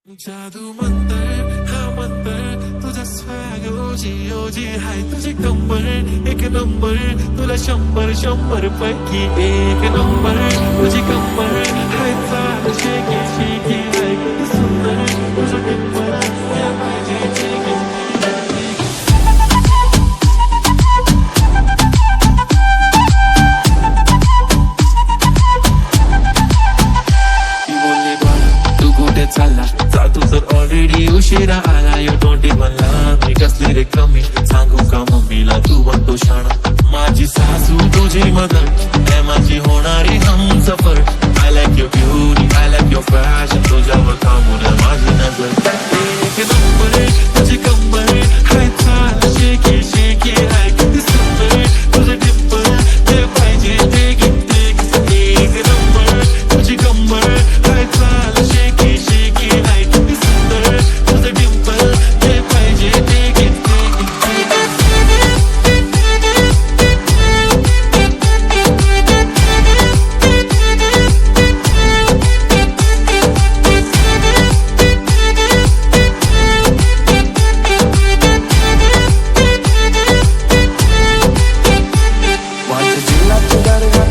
जादू मंतर हा मंतर तुझा स्वॅग ओजी ओजी हाय तुझी कंबर एक नंबर तुला 100 पैकी एक नंबर तुझी कंबर हाय चाल शेकी शेकी हाय किती सुंदर तुझं टिप्पर या पाहिजे चेकी चालला जा तू जर ऑलरेडी उशिरा आला यू डोंट इवन लव्ह मी कसली रे कमी सांगू का मम्मीला तू बनतो शाणा माझी सासू तुझी मदर हे माझी होणारी Humsafar I like your beauty I like your fashion तुझ्यावर थांबून माझी